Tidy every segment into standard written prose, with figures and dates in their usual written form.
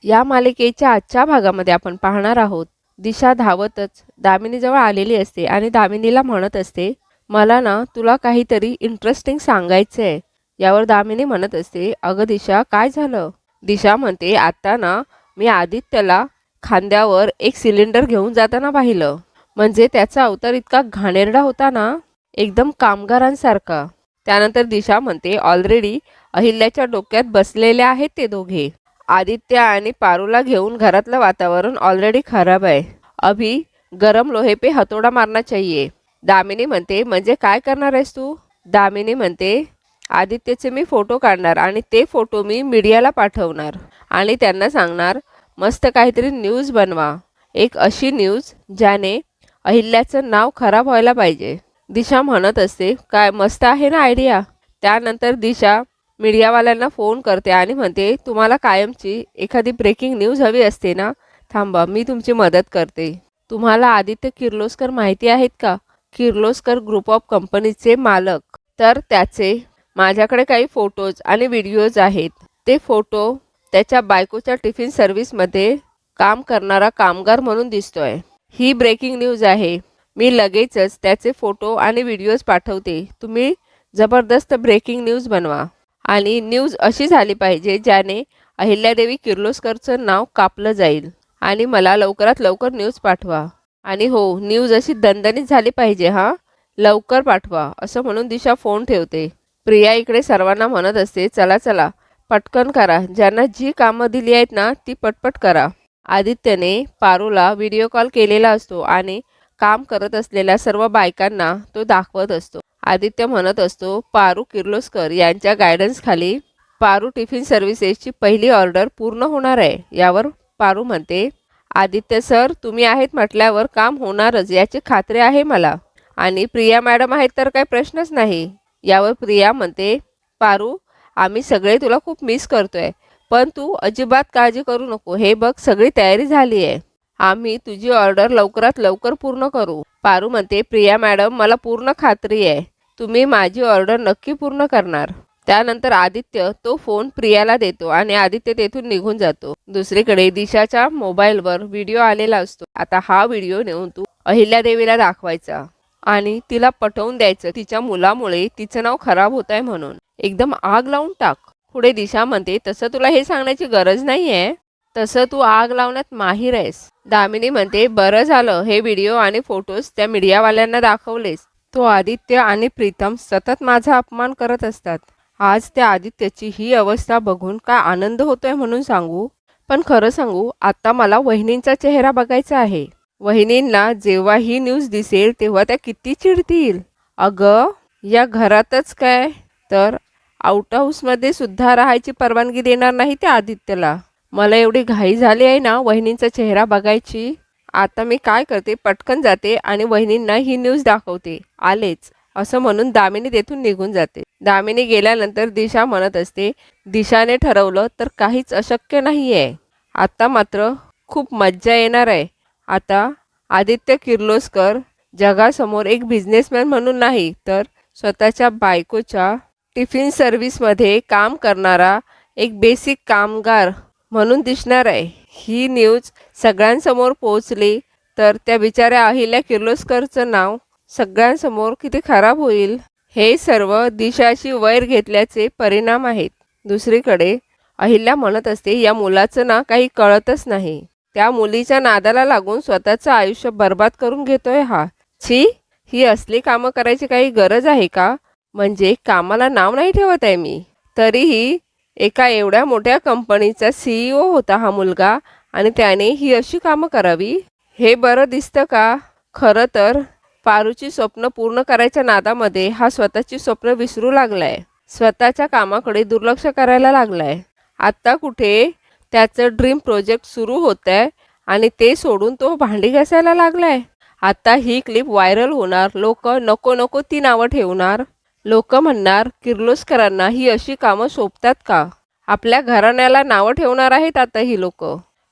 या मालिकेच्या आजच्या भागामध्ये आपण पाहणार आहोत, दिशा धावतच दामिनीजवळ आलेली असते आणि दामिनीला म्हणत असते, मला ना तुला काहीतरी इंटरेस्टिंग सांगायचं आहे. यावर दामिनी म्हणत असते, अगं दिशा काय झालं? दिशा म्हणते, आता ना मी आदित्यला खांद्यावर एक सिलेंडर घेऊन जाताना पाहिलं. म्हणजे त्याचा अवतार इतका घाणेरडा होता ना, एकदम कामगारांसारखा. त्यानंतर दिशा म्हणते, ऑलरेडी अहिल्याच्या डोक्यात बसलेले आहेत ते दोघे. आदित्य आणि पारूला घेऊन घरातलं वातावरण ऑलरेडी खराब आहे. अभी गरम लोहे पे हथौड़ा मारना चाहिए. दामिनी म्हणते, म्हणजे काय करणार आहेस तू? दामिनी म्हणते, आदित्यचे मी फोटो काढणार आणि ते फोटो मी मीडियाला पाठवणार आणि त्यांना सांगणार, मस्त काहीतरी न्यूज बनवा. एक अशी न्यूज ज्याने अहिल्याचं नाव खराब व्हायला पाहिजे. दिशा म्हणत असते, काय मस्त आहे ना आयडिया. त्यानंतर दिशा मीडियावाल्यांना फोन करते आणि म्हणते, तुम्हाला कायमची एखादी ब्रेकिंग न्यूज हवी असते ना, थांबा मी तुमची मदत करते. तुम्हाला आदित्य किर्लोस्कर माहिती आहेत का? किर्लोस्कर ग्रुप ऑफ कंपनीचे मालक. तर त्याचे माझ्याकडे काही फोटोज आणि व्हिडिओज आहेत. ते फोटो त्याच्या बायकोच्या टिफिन सर्व्हिसमध्ये काम करणारा कामगार म्हणून दिसतोय. ही ब्रेकिंग न्यूज आहे. मी लगेचच त्याचे फोटो आणि व्हिडिओज पाठवते. तुम्ही जबरदस्त ब्रेकिंग न्यूज बनवा आणि न्यूज अशी झाली पाहिजे ज्याने अहिल्यादेवी किर्लोस्करचं नाव कापलं जाईल आणि मला लवकरात लवकर न्यूज पाठवा. आणि हो, न्यूज अशी दणदणीत झाली पाहिजे हां, लवकर पाठवा. असं म्हणून दिशा फोन ठेवते. प्रिया इकडे सर्वांना म्हणत असते, चला चला पटकन करा, ज्यांना जी कामं दिली आहेत ना ती पटपट करा. आदित्यने पारूला व्हिडिओ कॉल केलेला असतो आणि काम करत असलेल्या सर्व बायकांना तो दाखवत असतो. आदित्य म्हणत असतो, पारू किर्लोस्कर यांच्या गायडन्सखाली पारू टिफिन सर्व्हिसेसची पहिली ऑर्डर पूर्ण होणार आहे. यावर पारू म्हणते, आदित्य सर तुम्ही आहेत म्हटल्यावर काम होणारच याची खात्री आहे मला. आणि प्रिया मॅडम आहेत तर काही प्रश्नच नाही. यावर प्रिया म्हणते, पारू आम्ही सगळे तुला खूप मिस करतोय, पण तू अजिबात काळजी करू नको. हे बघ सगळी तयारी झाली आहे. आम्ही तुझी ऑर्डर लवकरात लवकर पूर्ण करू. पारू म्हणते, प्रिया मॅडम मला पूर्ण खात्री आहे तुम्ही माझी ऑर्डर नक्की पूर्ण करणार. त्यानंतर आदित्य तो फोन प्रियाला देतो आणि आदित्य तेथून निघून जातो. दुसरीकडे दिशाच्या मोबाईलवर व्हिडिओ आलेला असतो. आता हा व्हिडिओ नेऊन तू अहिल्यादेवीला दाखवायचा आणि तिला पटवून द्यायचं तिच्या मुलामुळे तिचं नाव खराब होत आहे म्हणून. एकदम आग लावून टाक. पुढे दिशा म्हणते, तसं तुला हे सांगण्याची गरज नाही आहे, तसं तू आग लावण्यात माहीर आहेस. दामिनी म्हणते, बरं झालं हे व्हिडिओ आणि फोटोज त्या मीडियावाल्यांना दाखवलेस. तो आदित्य आणि प्रीतम सतत माझा अपमान करत असतात. आज त्या आदित्यची ही अवस्था बघून काय आनंद होतोय म्हणून सांगू, पण खरं सांगू आता मला वहिनींचा चेहरा बघायचा आहे. वहिनींना जेव्हा ही न्यूज दिसेल तेव्हा त्या किती चिडतील. अगं या घरातच काय तर आउट हाऊसमध्ये सुद्धा राहायची परवानगी देणार नाही त्या आदित्यला. मला एवढी घाई झाली आहे ना वहिनींचा चेहरा बघायची. आता मी काय करते, पटकन जाते आणि वहिनींना ही न्यूज दाखवते, आलेच. असं म्हणून दामिनी तेथून निघून जाते. दामिनी गेल्यानंतर दिशा म्हणत असते, दिशाने ठरवलं तर काहीच अशक्य नाही आहे. आता मात्र खूप मज्जा येणार आहे. आता आदित्य किर्लोस्कर जगासमोर एक बिझनेसमॅन म्हणून नाही तर स्वतःच्या बायकोच्या टिफिन सर्व्हिसमध्ये काम करणारा एक बेसिक कामगार म्हणून दिसणार आहे. ही न्यूज सगळ्यांसमोर पोहोचली तर त्या बिचाऱ्या अहिल्या किर्लोस्करचं नाव सगळ्यांसमोर किती खराब होईल. हे सर्व दिशाशी वैर घेतल्याचे परिणाम आहेत. दुसरीकडे अहिल्या म्हणत असते, या मुलाचं ना काही कळतच नाही. त्या मुलीच्या नादाला लागून स्वतःचं आयुष्य बर्बाद करून घेतोय हा. छी, ही असली कामं करायची काही गरज आहे का? म्हणजे कामाला नाव नाही ठेवत आहे मी, तरीही एका एवढ्या मोठ्या कंपनीचा CEO होता हा मुलगा आणि त्याने ही अशी कामं करावी. हे बरं दिसतं का? खरं तर पारूची स्वप्न पूर्ण करायच्या नादामध्ये हा स्वतःची स्वप्न विसरू लागलाय. स्वतःच्या कामाकडे दुर्लक्ष करायला लागलाय. आत्ता कुठे त्याचं ड्रीम प्रोजेक्ट सुरू होत आहे आणि ते सोडून तो भांडी घासायला लागलाय. आता ही क्लिप व्हायरल होणार, लोक नको नको ती नावं ठेवणार. लोक म्हणणार, किर्लोस्करांना ही अशी कामं शोभतात का? आपल्या घराण्याला नावं ठेवणार आहेत आता ही लोक.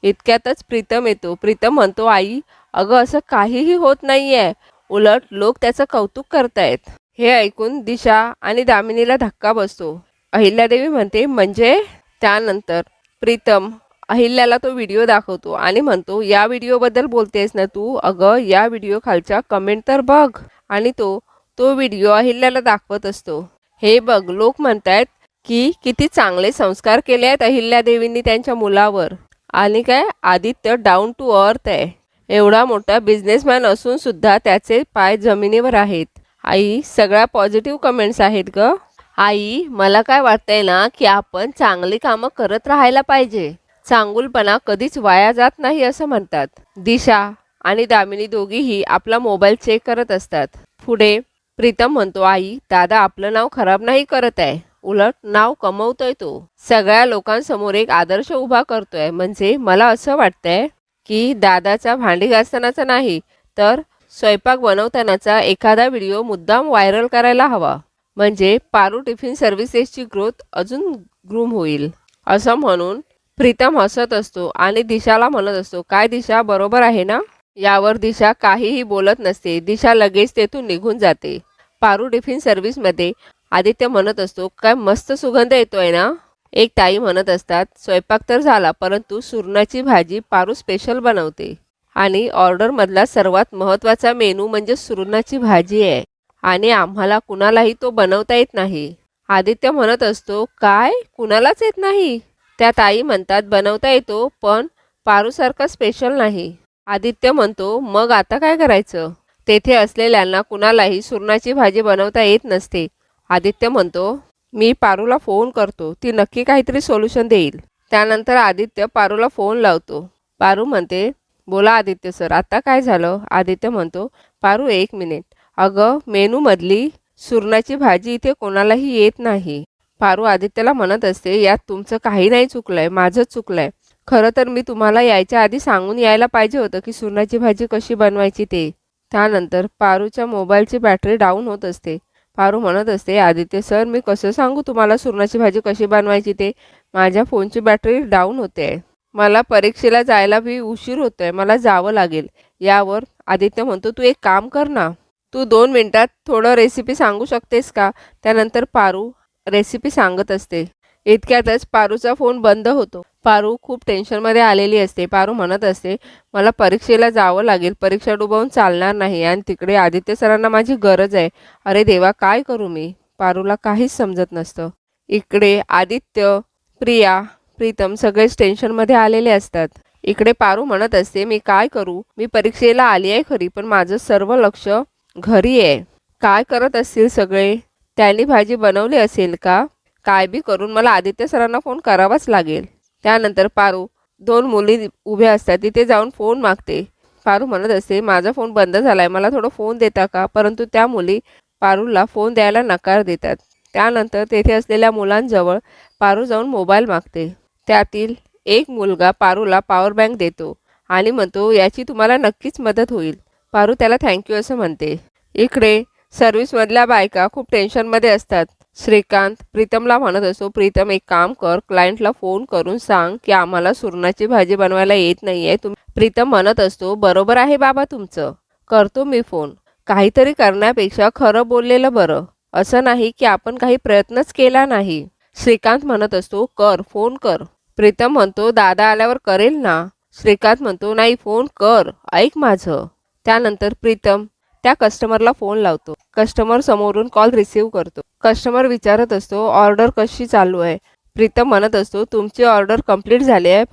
इतक्यातच प्रीतम येतो. प्रीतम म्हणतो, आई अगं असं काहीही होत नाही आहे, उलट लोक त्याचं कौतुक करतायत. हे ऐकून दिशा आणि दामिनीला धक्का बसतो. अहिल्यादेवी म्हणते, म्हणजे? त्यानंतर प्रीतम अहिल्याला तो व्हिडिओ दाखवतो आणि म्हणतो, या व्हिडिओबद्दल बोलतेस ना तू? अगं या व्हिडिओ खालच्या कमेंट तर बघ. आणि तो व्हिडिओ अहिल्याला दाखवत असतो. हे बघ, लोक म्हणतायत की किती चांगले संस्कार केले आहेत अहिल्यादेवींनी त्यांच्या मुलावर. आणि काय, आदित्य डाऊन टू अर्थ आहे. एवढा मोठा बिझनेसमॅन असून सुद्धा त्याचे पाय जमिनीवर आहेत. आई, सगळ्या पॉझिटिव्ह कमेंट्स आहेत ग. आई, मला काय वाटतंय ना की आपण चांगली कामं करत राहायला पाहिजे. चांगुलपणा कधीच वाया जात नाही असं म्हणतात. दिशा आणि दामिनी दोघीही आपला मोबाईल चेक करत असतात. पुढे प्रीतम म्हणतो, आई, दादा आपलं नाव खराब नाही करत आहे, उलट नाव कमवतोय तो. सगळ्या लोकांसमोर एक आदर्श उभा करतोय. म्हणजे मला असं वाटतंय की दादाचा भांडी घासतानाचा नाही तर स्वयंपाक बनवतानाचा एखादा व्हिडिओ मुद्दाम व्हायरल करायला हवा. म्हणजे पारू टिफिन सर्व्हिसेसची ग्रोथ अजून ग्रूम होईल. असं म्हणून प्रीतम हसत असतो आणि दिशाला म्हणत असतो, काय दिशा, बरोबर आहे ना? यावर दिशा काहीही बोलत नसते. दिशा लगेच तेथून निघून जाते. पारू टिफिन सर्व्हिसमध्ये आदित्य म्हणत असतो, काय मस्त सुगंध येतोय ना? एक ताई म्हणत असतात, स्वयंपाक तर झाला, परंतु सुरणाची भाजी पारू स्पेशल बनवते आणि ऑर्डरमधला सर्वात महत्त्वाचा मेनू म्हणजे सुरणाची भाजी आहे आणि आम्हाला कुणालाही तो बनवता येत नाही. आदित्य म्हणत असतो, काय, कुणालाच येत नाही? त्या ताई म्हणतात, बनवता येतो पण पारूसारखा स्पेशल नाही. आदित्य म्हणतो, मग आता काय करायचं? तेथे असलेल्यांना कुणालाही सुरणाची भाजी बनवता येत नसते. आदित्य म्हणतो, मी पारूला फोन करतो, ती नक्की काहीतरी सोल्युशन देईल. त्यानंतर आदित्य पारूला फोन लावतो. पारू म्हणते, बोला आदित्य सर, आता काय झालं? आदित्य म्हणतो, पारू एक मिनिट, अगं मेनूमधली सुरणाची भाजी इथे कोणालाही येत नाही. पारू आदित्यला म्हणत असते, यात तुमचं काही नाही चुकलंय, माझंच चुकलंय. खरं तर मी तुम्हाला यायच्या आधी सांगून यायला पाहिजे होतं की सुरणाची भाजी कशी बनवायची ते. त्यानंतर पारूच्या मोबाईलची बॅटरी डाऊन होत असते. पारू म्हणत असते, आदित्य सर, मी कसं सांगू तुम्हाला सुरणाची भाजी कशी बनवायची ते? माझ्या फोनची बॅटरी डाऊन होते आहे. मला परीक्षेला जायला भी उशीर होतोय, मला जावं लागेल. यावर आदित्य म्हणतो, तू एक काम कर ना, तू 2 मिनिटात थोडं रेसिपी सांगू शकतेस का? त्यानंतर पारू रेसिपी सांगत असते. इतक्यातच पारूचा फोन बंद होतो. पारू खूप टेन्शनमध्ये आलेली असते. पारू म्हणत असते, मला परीक्षेला जावं लागेल, परीक्षा डुबवून चालणार नाही आणि तिकडे आदित्य सरांना माझी गरज आहे. अरे देवा, काय करू मी? पारूला काहीच समजत नसतं. इकडे आदित्य, प्रिया, प्रीतम सगळेच टेन्शनमध्ये आलेले असतात. इकडे पारू म्हणत असते, मी काय करू? मी परीक्षेला आली आहे खरी, पण माझं सर्व लक्ष घरी आहे. काय करत असतील सगळे? त्यांनी भाजी बनवली असेल का? काय बी करून मला आदित्य सरांना फोन करावाच लागेल. त्यानंतर पारू 2 मुली उभ्या असतात, तिथे जाऊन फोन मागते. पारू म्हणत असते, माझा फोन बंद झालाय, मला थोडं फोन देता का? परंतु त्या मुली पारूला फोन द्यायला नकार देतात. त्यानंतर तेथे असलेल्या मुलांजवळ पारू जाऊन मोबाईल मागते. त्यातील एक मुलगा पारूला पॉवर बँक देतो आणि म्हणतो, याची तुम्हाला नक्कीच मदत होईल. पारू त्याला थँक्यू असं म्हणते. इकडे सर्व्हिसमधल्या बायका खूप टेन्शनमध्ये असतात. श्रीकांत प्रीतमला म्हणत असतो, प्रीतम एक काम कर, क्लायंटला फोन करून सांग की आम्हाला सुरणाची भाजी बनवायला येत नाही आहे. प्रीतम म्हणत असतो, बरोबर आहे बाबा तुमचं, करतो मी फोन. काहीतरी करण्यापेक्षा खरं बोललेलं बरं. असं नाही की आपण काही प्रयत्नच केला नाही. श्रीकांत म्हणत असतो, कर, फोन कर. प्रीतम म्हणतो, दादा आल्यावर करेल ना. श्रीकांत म्हणतो, नाही, फोन कर, ऐक माझं. त्यानंतर प्रीतम त्या कस्टमरला फोन लावतो. कस्टमर समोरून कॉल रिसीव्ह करतो. कस्टमर विचारत असतो, ऑर्डर कशी चालू आहे? प्रीतम म्हणत असतो, तुमची ऑर्डर कंप्लीट झाली आहे,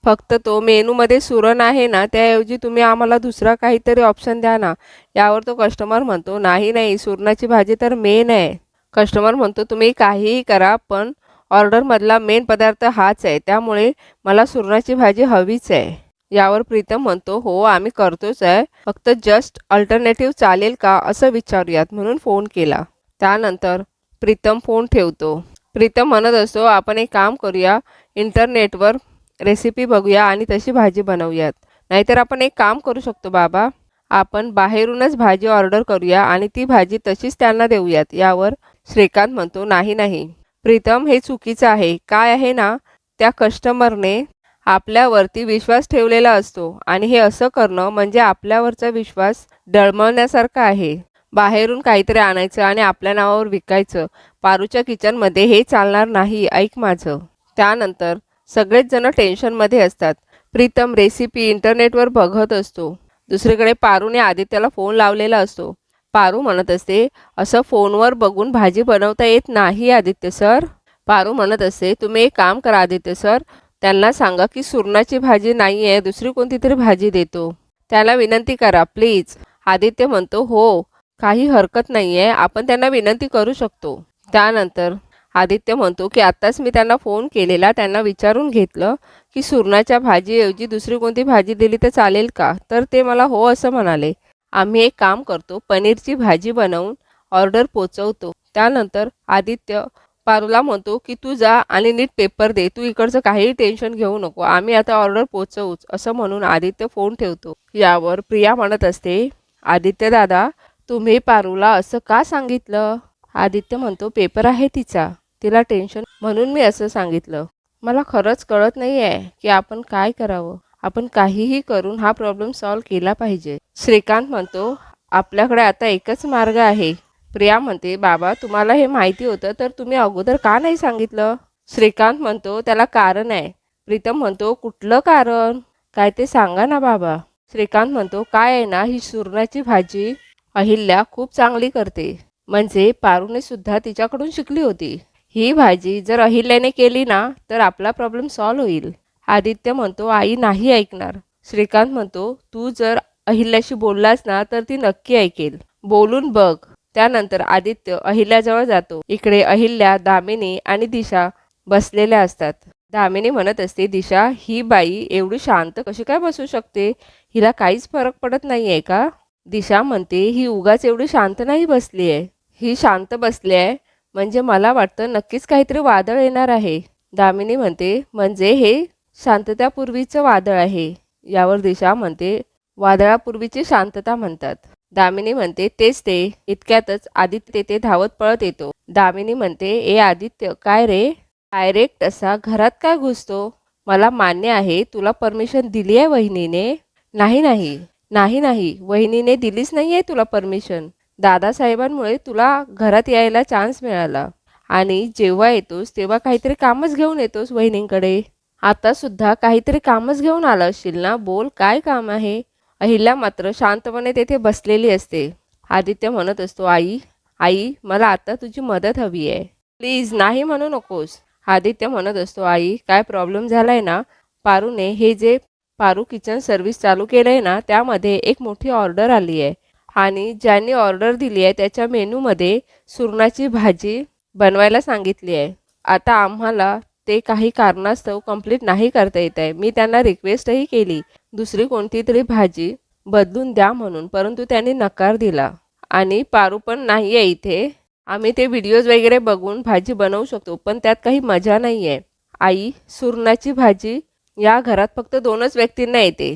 फक्त तो मेनूमध्ये सुरण आहे ना, त्याऐवजी तुम्ही आम्हाला दुसरा काहीतरी ऑप्शन द्या ना. यावर तो कस्टमर म्हणतो, नाही, सुरणाची भाजी तर मेन आहे. कस्टमर म्हणतो, तुम्ही काहीही करा, पण ऑर्डरमधला मेन पदार्थ हाच आहे, त्यामुळे मला सुरणाची भाजी हवीच आहे. यावर प्रीतम म्हणतो, हो आम्ही करतोच आहे, फक्त जस्ट अल्टरनेटिव्ह चालेल का असं विचारूयात म्हणून फोन केला. त्यानंतर प्रीतम फोन ठेवतो. प्रीतम म्हणत असतो, आपण एक काम करूया, इंटरनेटवर रेसिपी बघूया आणि तशी भाजी बनवूयात. नाहीतर आपण एक काम करू शकतो बाबा, आपण बाहेरूनच भाजी ऑर्डर करूया आणि ती भाजी तशीच त्यांना देऊयात. यावर श्रीकांत म्हणतो, नाही प्रीतम, हे चुकीचं आहे. काय आहे ना, त्या कस्टमरने आपल्यावरती विश्वास ठेवलेला असतो आणि हे असं करणं म्हणजे आपल्यावरचा विश्वास डळमळण्यासारखं आहे. बाहेरून काहीतरी आणायचं आणि आपल्या नावावर विकायचं. पारूच्या किचनमध्ये हे चालणार नाही, ऐक माझं. त्यानंतर सगळेच जण टेन्शनमध्ये असतात. प्रीतम रेसिपी इंटरनेटवर बघत असतो. दुसरीकडे पारूने आदित्यला फोन लावलेला असतो. पारू म्हणत असते, असं फोनवर बघून भाजी बनवता येत नाही आदित्य सर. पारू म्हणत असते, तुम्ही एक काम करा आदित्य सर, त्यांना सांगा की सुरणाची भाजी नाही आहे, दुसरी कोणती तरी भाजी देतो. त्याला विनंती करा प्लीज. आदित्य म्हणतो, हो काही हरकत नाही आहे, आपण त्यांना विनंती करू शकतो. त्यानंतर आदित्य म्हणतो की आत्ताच मी त्यांना फोन केलेला, त्यांना विचारून घेतलं की सुरणाच्या भाजीऐवजी दुसरी कोणती भाजी दिली तर चालेल का, तर ते मला हो असं म्हणाले. आम्ही एक काम करतो, पनीरची भाजी बनवून ऑर्डर पोचवतो. त्यानंतर आदित्य पारूला म्हणतो की तू जा आणि नीट पेपर दे, तू इकडचं काहीही टेन्शन घेऊ नको, आम्ही आता ऑर्डर पोचवूच असं म्हणून आदित्य फोन ठेवतो. यावर प्रिया म्हणत असते, आदित्य दादा तुम्ही पारूला असं का सांगितलं. आदित्य म्हणतो, पेपर आहे तिचा, तिला टेन्शन म्हणून मी असं सांगितलं. मला खरंच कळत नाही आहे की आपण काय करावं. आपण काहीही करून हा प्रॉब्लेम सॉल्व्ह केला पाहिजे. श्रीकांत म्हणतो, आपल्याकडे आता एकच मार्ग आहे. प्रिया म्हणते, बाबा तुम्हाला हे माहिती होतं तर तुम्ही अगोदर का नाही सांगितलं. श्रीकांत म्हणतो, त्याला कारण आहे. प्रीतम म्हणतो, कुठलं कारण, काय ते सांगा ना बाबा. श्रीकांत म्हणतो, काय आहे ना, ही सुरणाची भाजी अहिल्या खूप चांगली करते, म्हणजे पारूने सुद्धा तिच्याकडून शिकली होती. ही भाजी जर अहिल्याने केली ना तर आपला प्रॉब्लेम सॉल्व्ह होईल. आदित्य म्हणतो, आई नाही ऐकणार. श्रीकांत म्हणतो, तू जर अहिल्याशी बोललास ना तर ती नक्की ऐकेल, बोलून बघ. त्यानंतर आदित्य अहिल्याजवळ जातो. इकडे अहिल्या, दामिनी आणि दिशा बसलेल्या असतात. दामिनी म्हणत असते, दिशा ही बाई एवढी शांत कशी काय बसू शकते, हिला काहीच फरक पडत नाही आहे का. दिशा म्हणते, ही उगाच एवढी शांत नाही बसली आहे, ही शांत बसली आहे म्हणजे मला वाटतं नक्कीच काहीतरी वादळ येणार आहे. दामिनी म्हणते, म्हणजे हे शांततापूर्वीचं वादळ आहे. यावर दिशा म्हणते, वादळापूर्वीची शांतता म्हणतात. दामिनी म्हणते, तेच ते. इतक्यातच आदित्य तेथे धावत पळत येतो. दामिनी म्हणते, ए आदित्य काय रे, डायरेक्ट असा घरात काय घुसतो. मला मान्य आहे तुला परमिशन दिली आहे वहिनीने. नाही नाही नाही नाही, वहिनीने दिलीच नाही आहे तुला परमिशन. दादासाहेबांमुळे तुला घरात यायला चान्स मिळाला आणि जेव्हा येतोस तेव्हा काहीतरी कामच घेऊन येतोस वहिनींकडे. आता सुद्धा काहीतरी कामच घेऊन आला असशील ना, बोल काय काम आहे. अहिल्या मात्र शांतपणे तेथे बसलेली असते. आदित्य म्हणत असतो, आई आई मला आता तुझी मदत हवी आहे, प्लीज नाही म्हणू नकोस. आदित्य म्हणत असतो, आई काय प्रॉब्लेम झालाय ना, पारूने हे जे पारू किचन सर्व्हिस चालू केलं आहे ना त्यामध्ये एक मोठी ऑर्डर आली आहे आणि ज्यांनी ऑर्डर दिली आहे त्याच्या मेनूमध्ये सुरणाची भाजी बनवायला सांगितली आहे. आता आम्हाला ते काही कारणास्तव कंप्लीट नाही करता येत आहे. मी त्यांना रिक्वेस्टही केली दुसरी कोणती तरी भाजी बदलून द्या म्हणून, परंतु त्यांनी नकार दिला आणि पारू पण नाही आहे इथे. आम्ही ते व्हिडिओज वगैरे बघून भाजी बनवू शकतो पण त्यात काही मजा नाही आहे. आई सुरणाची भाजी या घरात फक्त 2च व्यक्तींना येते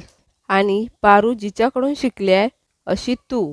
आणि पारू जिच्याकडून शिकली आहे अशी तू